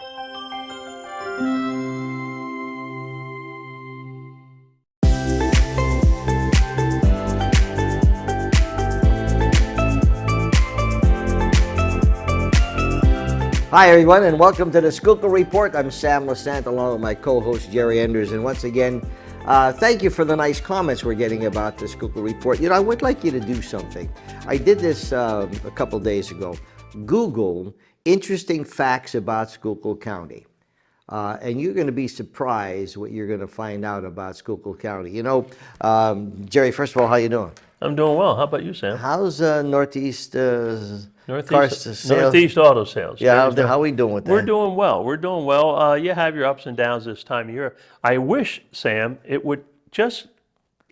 Hi everyone, and welcome to the Schuylkill Report. I'm Sam Lesante along with my co-host Jerry Enders, and once again, thank you for the nice comments we're getting about the Schyulkill Report. You know, I would like you to do something. I did this a couple days ago. Google interesting facts about Schuylkill County. And you're going to be surprised what you're going to find out about Schuylkill County. You know, Jerry, first of all, how you doing? I'm doing well. How about you, Sam? How's Northeast Northeast auto sales. Yeah, how are we doing with that? We're doing well. We're doing well. You have your ups and downs this time of year. I wish, Sam, it would just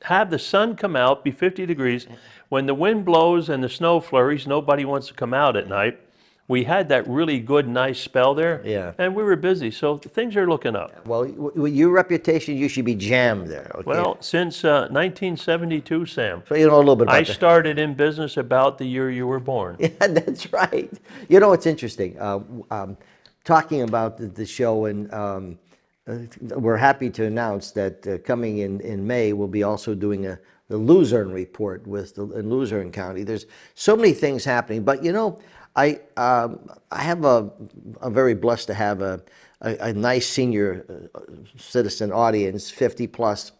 have the sun come out, be 50 degrees. When the wind blows and the snow flurries, nobody wants to come out at night. We had that really good, nice spell there, Yeah. and we were busy, so things are looking up. Well, with your reputation, you should be jammed there. Okay? Well, since 1972, Sam, so you know a little bit about I that. started in business about the year you were born. Yeah, that's right. You know, it's interesting. Talking about the show, and we're happy to announce that coming in May, we'll be also doing the Luzerne report in Luzerne County. There's so many things happening, but you know, I have I'm very blessed to have a nice senior citizen audience, 50 plus,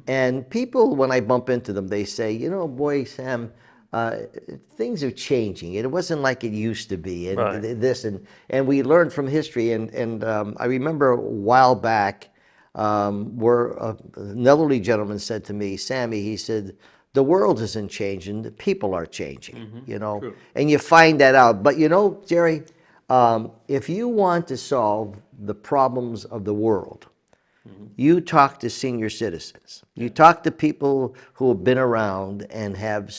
and people, when I bump into them, they say, you know, boy, Sam, things are changing. It wasn't like it used to be, and Right. this and we learned from history. And I remember a while back, where an elderly gentleman said to me, Sammy, he said, the world isn't changing, the people are changing, you know, True. and you find that out. But you know, Jerry, if you want to solve the problems of the world, you talk to senior citizens. You talk to people who have been around and have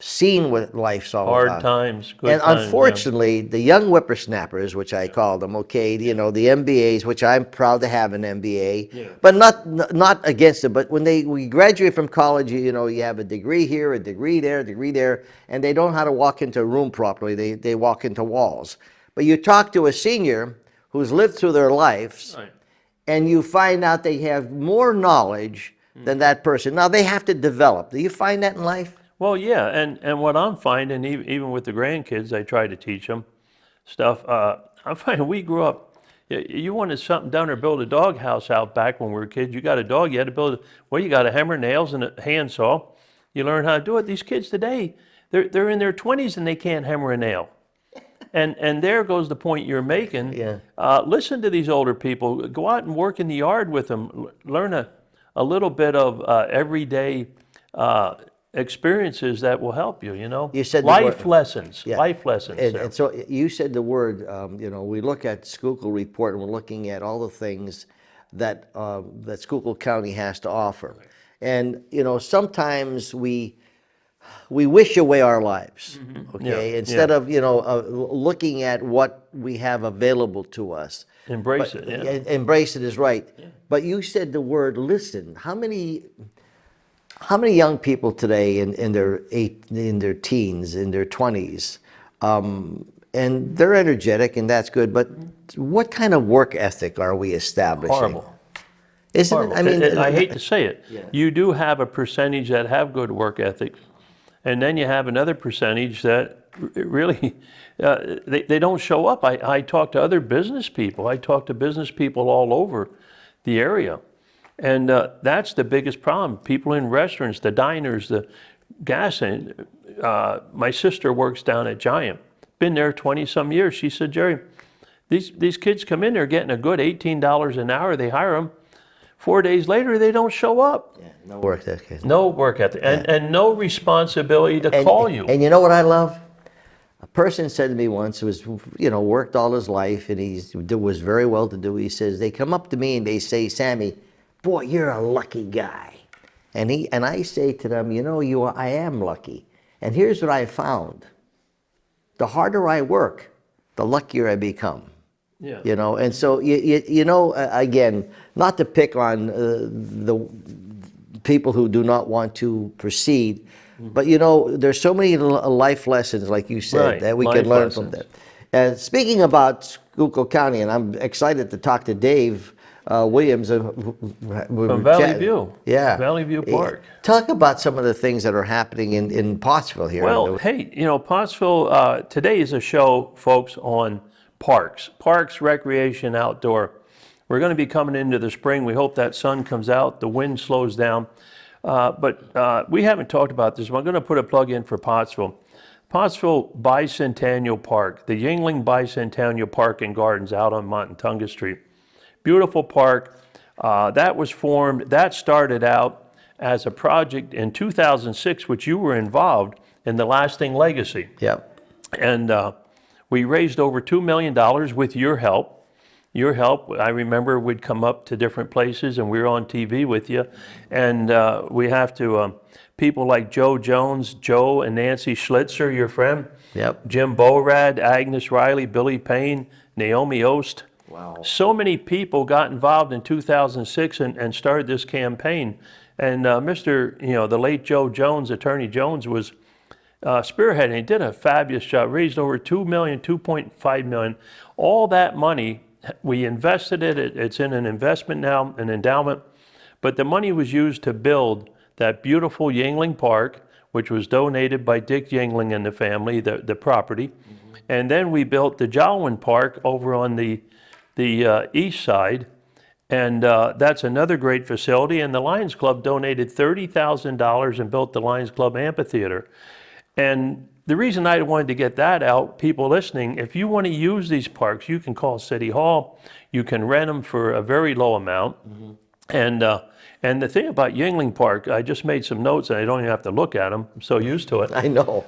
seen what life's all Hard about. times, good And times. yeah. unfortunately, the young whippersnappers, which I call them, okay, you know, the MBAs, which I'm proud to have an MBA, Yeah. but not against it. But when we graduate from college, you know, you have a degree here, a degree there, and they don't know how to walk into a room properly. They walk into walls. But you talk to a senior who's lived through their lives, Right. and you find out they have more knowledge than that person. Now, they have to develop. Do you find that in life? Well, yeah, and what I'm finding, even with the grandkids, I try to teach them stuff. I'm finding we grew up. You wanted something done or build a dog house out back when we were kids. You got a dog, you had to build. Well, you got a hammer, nails, and a handsaw. You learn how to do it. These kids today, they're in their 20s and they can't hammer a nail. And there goes the point you're making. Yeah. Listen to these older people. Go out and work in the yard with them. Learn a little bit of everyday experiences that will help you, you know. You said the life word- lessons. Yeah. Life lessons. And so you said the word, you know, we look at Schuylkill Report and we're looking at all the things that Schuylkill County has to offer. And, you know, sometimes we wish away our lives, okay? Yeah, Instead yeah. of, you know, looking at what we have available to us. Embrace But- it. Yeah. Embrace it is right. But you said the word listen. How many young people today in their teens, in their 20s, and they're energetic and that's good, but what kind of work ethic are we establishing? Horrible. Isn't Horrible. it? I mean, And I hate to say it. Yeah. You do have a percentage that have good work ethic, and then you have another percentage that really they don't show up. I talk to other business people. I talk to business people all over the area. And that's the biggest problem. People in restaurants, the diners, the gas. My sister works down at Giant. Been there 20-some years. She said, Jerry, these kids come in, they're getting a good $18 an hour. They hire them. 4 days later, they don't show up. yeah, no work ethic. No work ethic and no responsibility to call you. And you know what I love? A person said to me once, who was, you know, worked all his life and he was very well to do. He says, they come up to me and they say, Sammy, boy, you're a lucky guy. And I say to them, you know, I am lucky. And here's what I found. The harder I work, the luckier I become. Yeah. You know, and so, you know, again, not to pick on the people who do not want to proceed, but, you know, there's so many life lessons, like you said, Right, that we life can learn from lessons. that. And speaking about Schuylkill County, and I'm excited to talk to Dave Williams. From Valley View. Yeah. Valley View Park. Talk about some of the things that are happening in Pottsville here. Well, hey, Pottsville, today is a show, folks, on parks, recreation, outdoor. We're going to be coming into the spring. We hope that sun comes out, the wind slows down. But we haven't talked about this. I'm going to put a plug in for Pottsville. Pottsville Bicentennial Park, the Yingling Bicentennial Park and Gardens out on Montatonga Street. Beautiful park. That started out as a project in 2006, which you were involved in, the Lasting Legacy. Yep. And we raised over $2 million with your help. Your help, I remember we'd come up to different places and we were on TV with you. And we have to, people like Joe Jones, Joe and Nancy Schlitzer, your friend. Yep. Jim Borad, Agnes Riley, Billy Payne, Naomi Ost. Wow. So many people got involved in 2006 and started this campaign. And the late Joe Jones, Attorney Jones, was spearheading. He did a fabulous job, raised over $2 million, $2.5 million. All that money, we invested it. It's in an investment now, an endowment. But the money was used to build that beautiful Yingling Park, which was donated by Dick Yingling and the family, the property. Mm-hmm. And then we built the Jolwyn Park over on the east side. And that's another great facility. And the Lions Club donated $30,000 and built the Lions Club Amphitheater. And the reason I wanted to get that out, people listening, if you want to use these parks, you can call City Hall. You can rent them for a very low amount. Mm-hmm. And the thing about Yingling Park, I just made some notes and I don't even have to look at them. I'm so used to it. I know.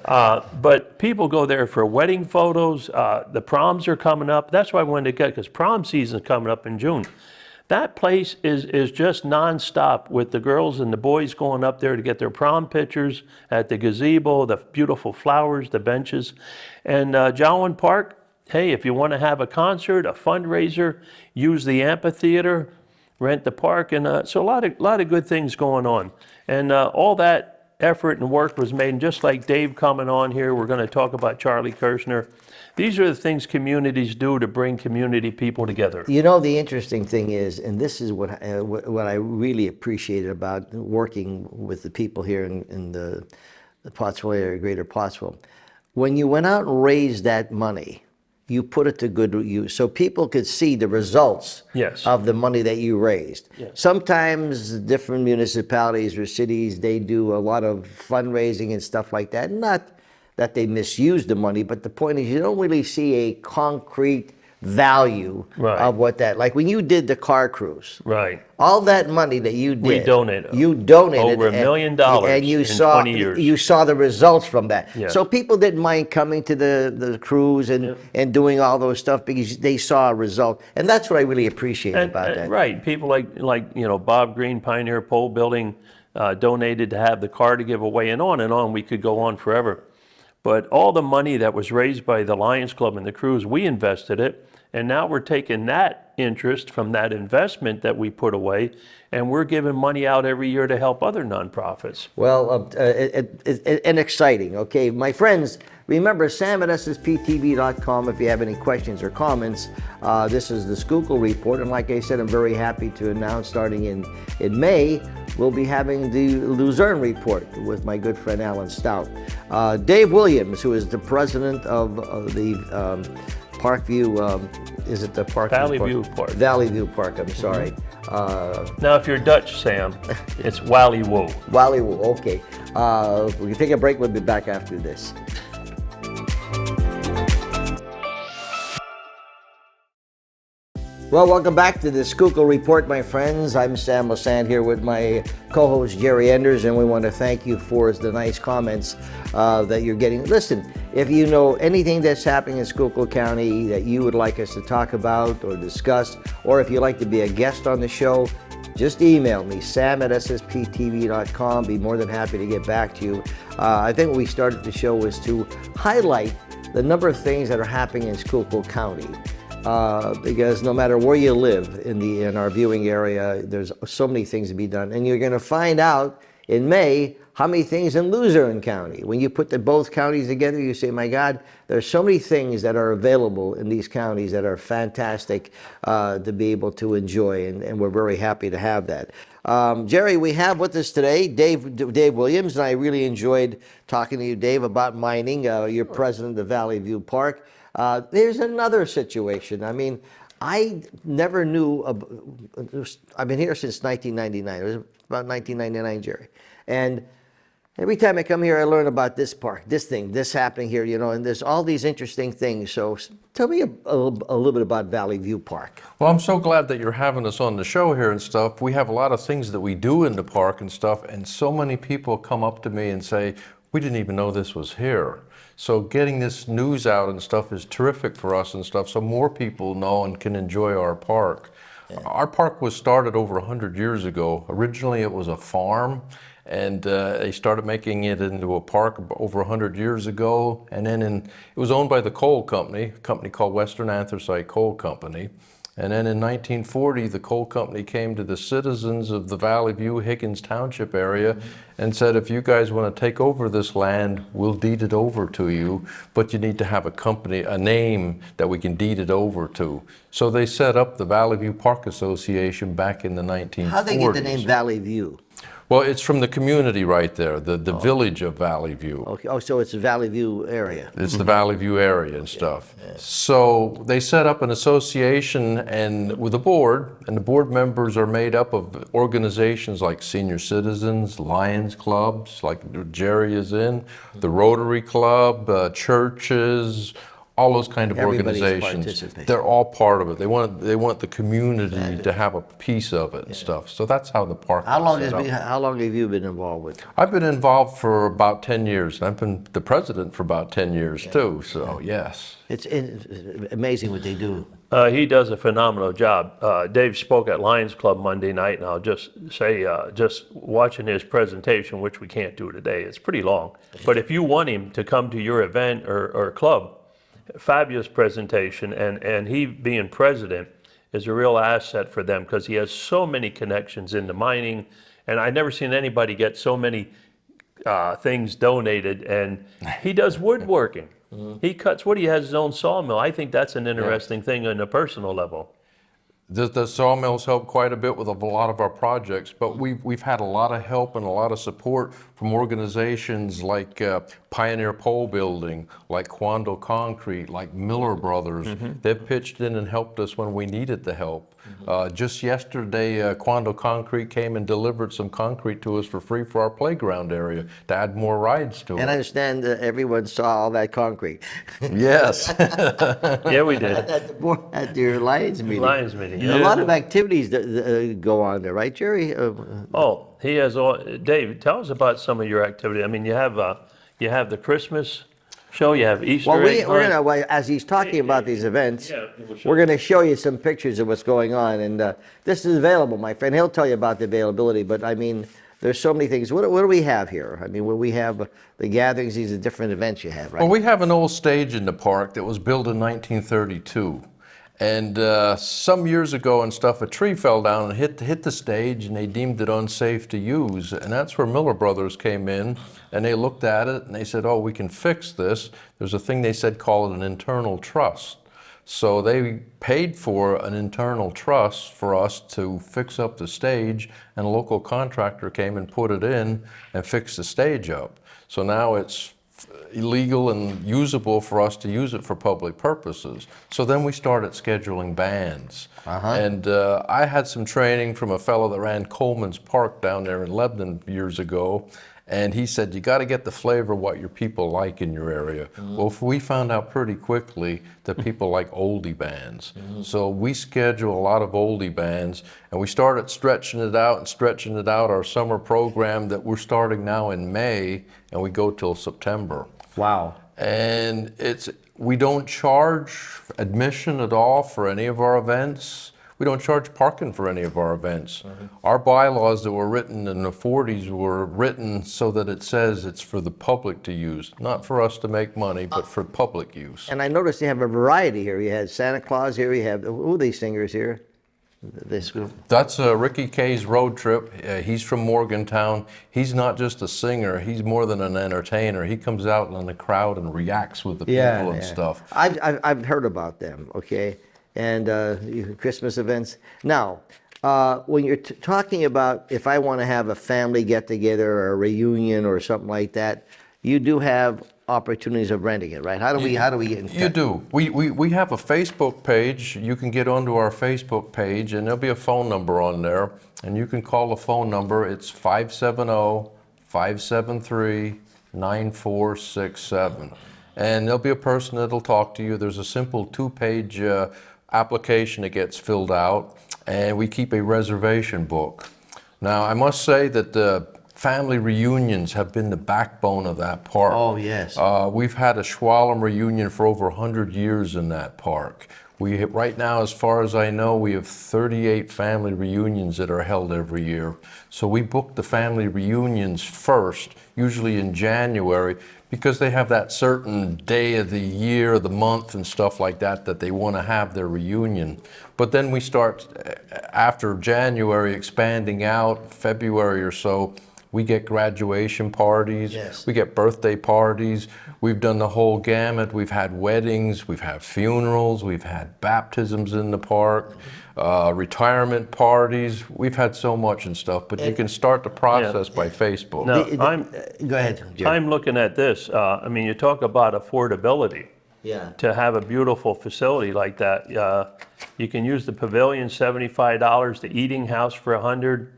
But people go there for wedding photos. The proms are coming up. That's why I wanted to get, because prom season's coming up in June. That place is just nonstop with the girls and the boys going up there to get their prom pictures at the gazebo, the beautiful flowers, the benches. And Jolwyn Park, hey, if you want to have a concert, a fundraiser, use the amphitheater, rent the park, and so a lot of good things going on. And all that effort and work was made, and just like Dave coming on here, we're going to talk about Charlie Kirshner. These are the things communities do to bring community people together. You know, the interesting thing is, and this is what I really appreciated about working with the people here in the Pottsville area, Greater Pottsville. When you went out and raised that money, you put it to good use, so people could see the results of the money that you raised. Yes. Sometimes different municipalities or cities, they do a lot of fundraising and stuff like that. Not that they misuse the money, but the point is you don't really see a concrete value of what that, like when you did the car cruise. Right. All that money that you did. We donated. You donated. Over $1 million and you in saw, 20 years. You saw the results from that. Yeah. So people didn't mind coming to the cruise and doing all those stuff because they saw a result. And that's what I really appreciate about that. Right. People like Bob Green, Pioneer Pole Building, donated to have the car to give away, and on. We could go on forever. But all the money that was raised by the Lions Club and the cruise, we invested it. And now we're taking that interest from that investment that we put away, and we're giving money out every year to help other nonprofits. Well, and exciting. Okay, my friends, remember Sam at ssptv.com if you have any questions or comments. This is the Schyulkill Report, and like I said, I'm very happy to announce starting in May, we'll be having the Luzerne Report with my good friend Alan Stout. Dave Williams, who is the president of the Parkview, is it the Parkview Valley View Park. Valley View Park, I'm sorry. Now, if you're Dutch, Sam, it's Wally-Woo. Wally-Woo, okay. We can take a break, we'll be back after this. Well, welcome back to the Schyulkill Report, my friends. I'm Sam Lesante here with my co-host Jerry Enders, and we want to thank you for the nice comments that you're getting. Listen, if you know anything that's happening in Schuylkill County that you would like us to talk about or discuss, or if you'd like to be a guest on the show, just email me, sam@ssptv.com. Be more than happy to get back to you. I think what we started the show was to highlight the number of things that are happening in Schuylkill County. Because no matter where you live in our viewing area, there's so many things to be done. And you're going to find out in May, how many things in Luzerne County? When you put both counties together, you say, my God, there's so many things that are available in these counties that are fantastic to be able to enjoy, and we're very happy to have that. Jerry, we have with us today Dave Williams, and I really enjoyed talking to you, Dave, about mining. You're president of Valley View Park. There's another situation. I mean, I never knew, I've been here since 1999. It was about 1999, Jerry. And every time I come here, I learn about this park, this thing, this happening here, you know, and there's all these interesting things. So tell me a little bit about Valley View Park. Well, I'm so glad that you're having us on the show here and stuff. We have a lot of things that we do in the park and stuff, and so many people come up to me and say, we didn't even know this was here. So getting this news out and stuff is terrific for us and stuff, so more people know and can enjoy our park. Yeah. Our park was started over 100 years ago. Originally it was a farm, and they started making it into a park over 100 years ago, and then it was owned by the coal company, a company called Western Anthracite Coal Company. And then in 1940, the coal company came to the citizens of the Valley View, Higgins Township area and said, if you guys want to take over this land, we'll deed it over to you, but you need to have a company, a name that we can deed it over to. So they set up the Valley View Park Association back in the 1940s. How'd they get the name Valley View? Well, it's from the community right there, the village of Valley View. Okay. Oh, so it's the Valley View area. It's the Valley View area and stuff. Yeah. So they set up an association and with a board, and the board members are made up of organizations like senior citizens, Lions clubs, like Jerry is in, the Rotary Club, churches, all those kind of organizations. They're all part of it. They want the community to have a piece of it and stuff. So that's how the park. How long have you been involved with it? I've been involved for about 10 years, and I've been the president for about 10 years too. So yes, it's amazing what they do. He does a phenomenal job. Dave spoke at Lions Club Monday night, and I'll just say, just watching his presentation, which we can't do today, it's pretty long. But if you want him to come to your event or club, fabulous presentation, and he being president is a real asset for them because he has so many connections into mining, and I've never seen anybody get so many things donated, and he does woodworking. He cuts wood, he has his own sawmill. I think that's an interesting thing on a personal level. The sawmills help quite a bit with a lot of our projects, but we've had a lot of help and a lot of support from organizations like Pioneer Pole Building, like Quando Concrete, like Miller Brothers. They've pitched in and helped us when we needed the help. Just yesterday, Quando Concrete came and delivered some concrete to us for free for our playground area to add more rides to it. And I understand everyone saw all that concrete. Yes. Yeah, we did. At your Lions meeting. Lions meeting. A lot of activities that go on there, right, Jerry? Oh, he has all. Dave, tell us about some of your activity. I mean, you have the Christmas show, you have Easter. Well, we're gonna, as he's talking about these events, we're gonna show you some pictures of what's going on, and this is available, my friend. He'll tell you about the availability, but I mean, there's so many things. What do we have here? I mean, we have the gatherings, these are different events you have, right? Well, we have an old stage in the park that was built in 1932. And some years ago and stuff, a tree fell down and hit the stage, and they deemed it unsafe to use. And that's where Miller Brothers came in, and they looked at it and they said, oh, we can fix this. There's a thing they said called an internal trust. So they paid for an internal trust for us to fix up the stage, and a local contractor came and put it in and fixed the stage up. So now it's illegal and usable for us to use it for public purposes. So then we started scheduling bands. And I had some training from a fellow that ran Coleman's Park down there in Lebanon years ago, and he said, you got to get the flavor of what your people like in your area. Well, we found out pretty quickly that people like oldie bands. So we schedule a lot of oldie bands, and we started stretching it out, our summer program that we're starting now in May, and we go till September. Wow. And we don't charge admission at all for any of our events. We don't charge parking for any of our events. Our bylaws that were written in the 40s were written so that it says it's for the public to use, not for us to make money, but for public use. And I noticed you have a variety here. You had Santa Claus here, you have, who are these singers here? this group? That's Ricky Kay's road trip. He's from Morgantown. He's not just a singer. He's more than an entertainer. He comes out in the crowd and reacts with the people and stuff. I've heard about them, okay? And Christmas events. Now, when you're talking about if I want to have a family get-together or a reunion or something like that, you do have opportunities of renting it, right? How do we get in touch? You do. We have a Facebook page. You can get onto our Facebook page, and there'll be a phone number on there, and you can call the phone number. It's 570-573-9467. And there'll be a person that'll talk to you. There's a simple 2-page application that gets filled out, and we keep a reservation book. Now, I must say that the family reunions have been the backbone of that park. Oh, yes. We've had a Schwalm reunion for over 100 years in that park. Right now, as far as I know, we have 38 family reunions that are held every year. So we book the family reunions first, usually in January, because they have that certain day of the year, the month and stuff like that, that they want to have their reunion. But then we start, after January, expanding out, February or so, we get graduation parties, Yes. we get birthday parties, we've done the whole gamut. We've had weddings, we've had funerals, we've had baptisms in the park, retirement parties. We've had so much and stuff, but you can start the process by Facebook. Now, Go ahead, Jerry. I'm looking at this. I mean, you talk about affordability. Yeah. To have a beautiful facility like that, you can use the pavilion, $75, the eating house for $100,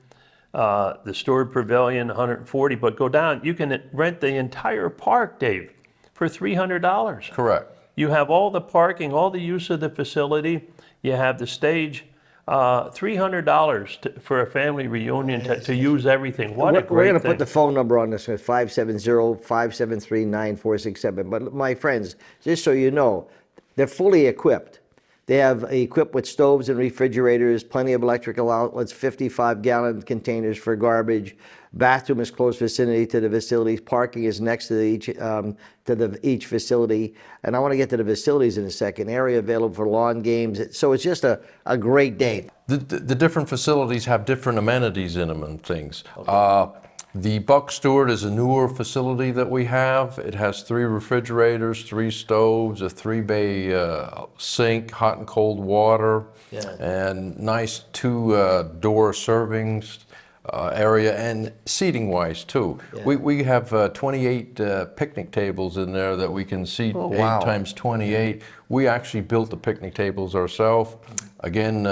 the stored pavilion, $140. But go down, you can rent the entire park, Dave, for $300. Correct. You have all the parking, all the use of the facility. You have the stage. $300 for a family reunion to use everything. What a We're great going to thing. put the phone number on this, 570-573-9467. But my friends, just so you know, they're fully equipped. They have equipped with stoves and refrigerators, plenty of electrical outlets, 55-gallon containers for garbage. Bathroom is close vicinity to the facilities. Parking is next to each facility. And I want to get to the facilities in a second. Area available for lawn games. So it's just a great day. The different facilities have different amenities in them and things. Okay. The Buck Stewart is a newer facility that we have. It has 3 refrigerators, 3 stoves, a 3-bay sink, hot and cold water, and nice 2-door servings area, and seating-wise too. Yeah. We have 28 picnic tables in there that we can seat 8 times 28. We actually built the picnic tables ourselves. Again,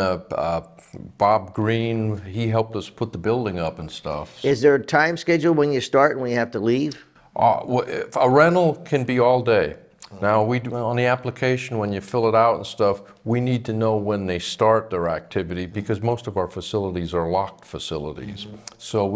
Bob Green, he helped us put the building up and stuff. Is there a time schedule when you start and when you have to leave? A rental can be all day. Now, we do, on the application, when you fill it out and stuff, we need to know when they start their activity, because most of our facilities are locked facilities. So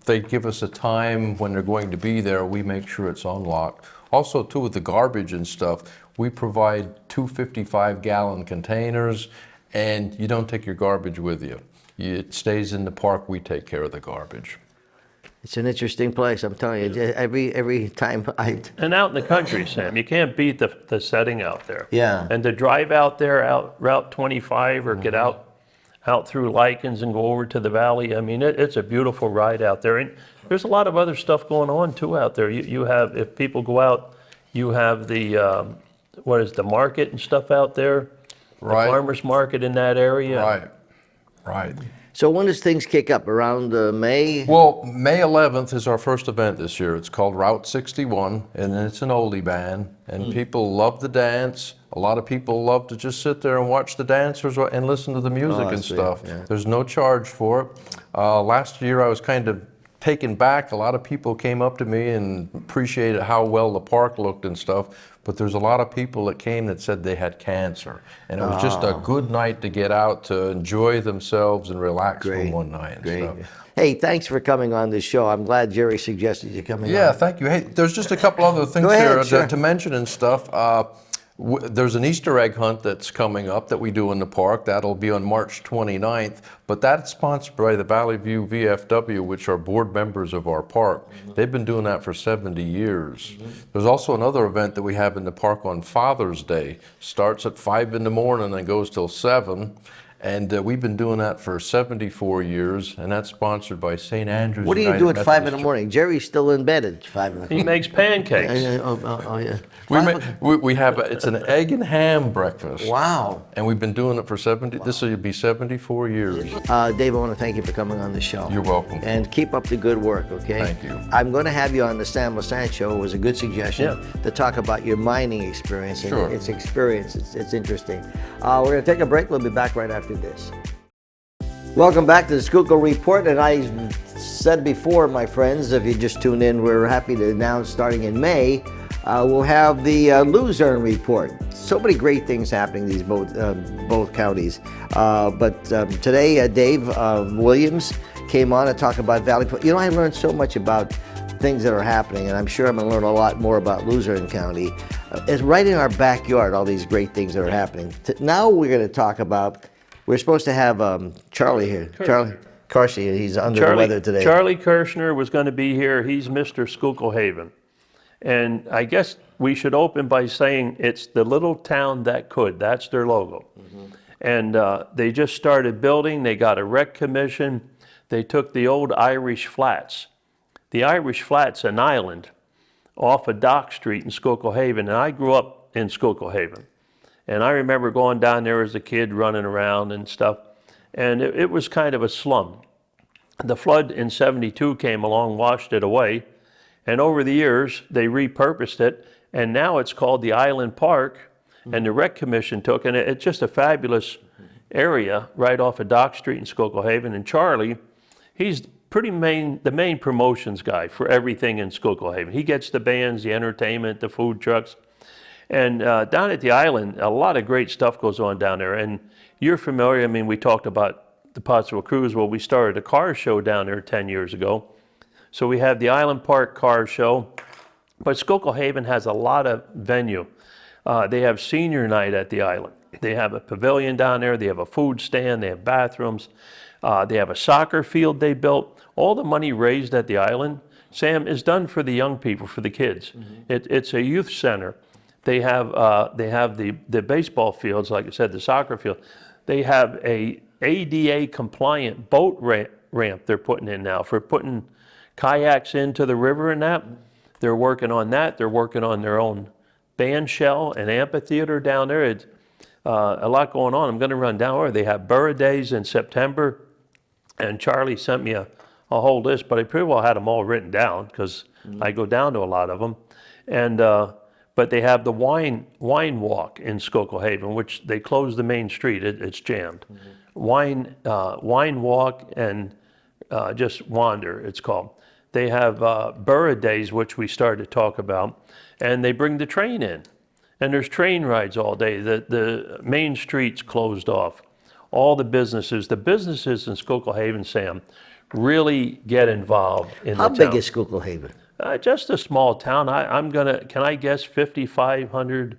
they give us a time when they're going to be there, we make sure it's unlocked. Also, too, with the garbage and stuff, we provide 2 55-gallon containers, and you don't take your garbage with you. It stays in the park, we take care of the garbage. It's an interesting place, I'm telling you. Every time And out in the country, Sam, you can't beat the setting out there. Yeah. And to drive out there, out Route 25, or get out through Likens and go over to the valley, I mean, it's a beautiful ride out there. And there's a lot of other stuff going on too out there. You have, if people go out, you have the, the market and stuff out there. Right. The farmer's market in that area. Right. So when does things kick up? Around May? Well, May 11th is our first event this year. It's called Route 61, and it's an oldie band, and people love the dance. A lot of people love to just sit there and watch the dancers and listen to the music and stuff. Yeah. There's no charge for it. Last year I was kind of taken back. A lot of people came up to me and appreciated how well the park looked and stuff. But there's a lot of people that came that said they had cancer. And it was just a good night to get out to enjoy themselves and relax for one night and stuff. Hey, thanks for coming on this show. I'm glad Jerry suggested you coming on. Yeah, thank you. Hey, there's just a couple other things here to mention and stuff. There's an Easter egg hunt that's coming up that we do in the park. That'll be on March 29th, but that's sponsored by the Valley View VFW, which are board members of our park. They've been doing that for 70 years. There's also another event that we have in the park on Father's Day. Starts at 5 in the morning and goes till 7. And we've been doing that for 74 years, and that's sponsored by St. Andrew's What do you United do at 5 in Methodist the morning? Jerry's still in bed at 5 in the He morning. makes pancakes. Yeah. We have it's an egg and ham breakfast. Wow. And we've been doing it for 70. This will be 74 years. Dave, I want to thank you for coming on the show. You're welcome. And keep up the good work, okay? Thank you. I'm going to have you on the Sam Lesante show. It was a good suggestion to talk about your mining experience. And Sure. It's experience. It's interesting. We're going to take a break. We'll be back right after this. Welcome back to the Schuylkill Report. And I said before, my friends, if you just tuned in, we're happy to announce starting in May, we'll have the Luzerne Report. So many great things happening in these both counties. But today, Dave Williams came on to talk about Valley Point. You know, I learned so much about things that are happening, and I'm sure I'm going to learn a lot more about Luzerne County. It's right in our backyard, all these great things that are happening. Now we're going to talk about, we're supposed to have Charlie here. Charlie Karshi, he's under the weather today. Charlie Kirshner was going to be here. He's Mr. Schyulkill Haven. And I guess we should open by saying it's the little town that could. That's their logo. And they just started building. They got a rec commission. They took the old Irish Flats. The Irish Flats, an island off of Dock Street in Schyulkill Haven. And I grew up in Schyulkill Haven. And I remember going down there as a kid, running around and stuff. And it was kind of a slum. The flood in '72 came along, washed it away. And over the years, they repurposed it. And now it's called the Island Park. And the Rec Commission took it. It's just a fabulous area right off of Dock Street in Schyulkill Haven. And Charlie, he's the main promotions guy for everything in Schyulkill Haven. He gets the bands, the entertainment, the food trucks. And down at the island, a lot of great stuff goes on down there. And you're familiar, I mean, we talked about the Pottsville Cruise. Well, we started a car show down there 10 years ago. So we have the Island Park Car Show. But Schyulkill Haven has a lot of venue. They have senior night at the island. They have a pavilion down there. They have a food stand. They have bathrooms. They have a soccer field they built. All the money raised at the island, Sam, is done for the young people, for the kids. It's a youth center. They have the baseball fields, like I said, the soccer field. They have a ADA compliant boat ramp they're putting in now for putting kayaks into the river and that. They're working on that. They're working on their own band shell and amphitheater down there. It's a lot going on. I'm going to run down there. They have Borough Days in September. And Charlie sent me a whole list, but I pretty well had them all written down because I go down to a lot of them. And but they have the wine walk in Schyulkill Haven, which they closed the main street. It's jammed. Wine walk and just wander, it's called. They have Borough Days, which we started to talk about, and they bring the train in. And there's train rides all day. The main street's closed off. All the businesses in Schyulkill Haven, Sam, really get involved in the town. How big is Schuylkill Haven? Just a small town. Can I guess 5,500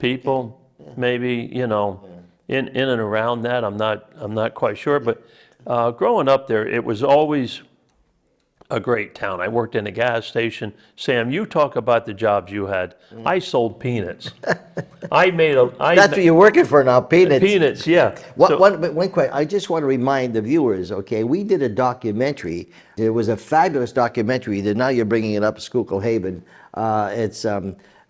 people, maybe, you know, in and around that. I'm not quite sure, but growing up there, it was always a great town. I worked in a gas station. Sam, you talk about the jobs you had. I sold peanuts. That's what you're working for now, peanuts. Peanuts, yeah. One question. I just want to remind the viewers, okay, we did a documentary. It was a fabulous documentary that now you're bringing it up at Schuylkill Haven. I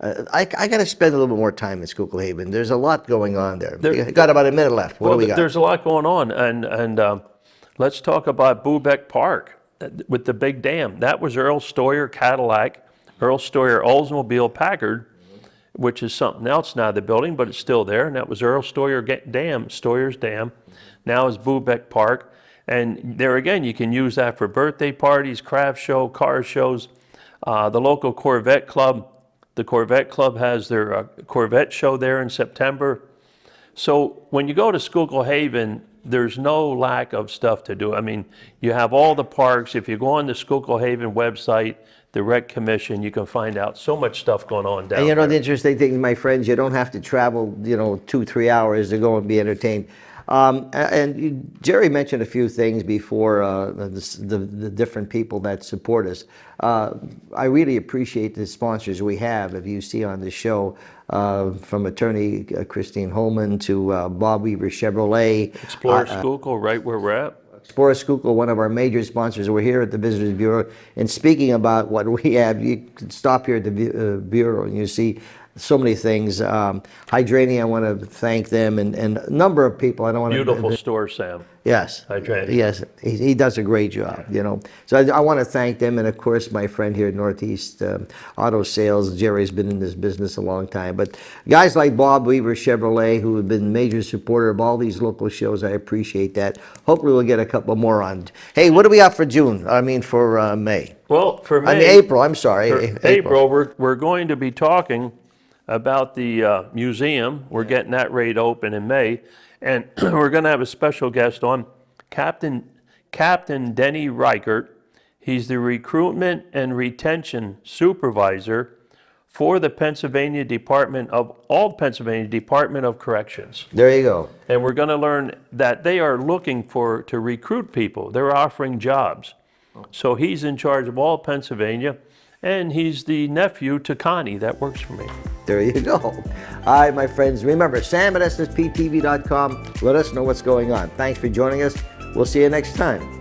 got to spend a little bit more time in Schuylkill Haven. There's a lot going on there. Got about a minute left. What do we got? There's a lot going on, and let's talk about Bubeck Park with the big dam. That was Earl Stoyer Cadillac, Earl Stoyer Oldsmobile Packard, which is something else now, the building, but it's still there. And that was Earl Stoyer's Dam. Now is Bubeck Park. And there again, you can use that for birthday parties, craft show, car shows. The local Corvette Club, the Corvette Club has their Corvette show there in September. So when you go to Schyulkill Haven, there's no lack of stuff to do. I mean, you have all the parks. If you go on the Schyulkill Haven website, the Rec Commission, you can find out so much stuff going on down And you know, there. the interesting thing, my friends, you don't have to travel, 2-3 hours to go and be entertained. Jerry mentioned a few things before, the different people that support us. I really appreciate the sponsors we have. If you see on the show, from attorney Christine Holman to Bob Weaver Chevrolet. Explore Schuylkill, right where we're at. Explore Schuylkill, one of our major sponsors. We're here at the Visitors Bureau. And speaking about what we have, you can stop here at the Bureau and you see so many things. Hydrania, I want to thank them, and a number of people. I don't want to. Beautiful store, Sam. Yes. Hydrania. Yes, he does a great job, you know. So I want to thank them, and of course my friend here at Northeast Auto Sales. Jerry's been in this business a long time. But guys like Bob Weaver Chevrolet, who have been a major supporter of all these local shows, I appreciate that. Hopefully we'll get a couple more on. Hey, what do we got for June? I mean for May. Well, for May. I mean April, I'm sorry. For April, we're going to be talking about the museum. We're getting that rate open in May. And we're going to have a special guest on, Captain Denny Reichert. He's the Recruitment and Retention Supervisor for the Pennsylvania Department of Corrections. There you go. And we're going to learn that they are looking to recruit people. They're offering jobs. So he's in charge of all Pennsylvania, and he's the nephew to Connie that works for me. There you go. All right, my friends. Remember, Sam at SSPTV.com. Let us know what's going on. Thanks for joining us. We'll see you next time.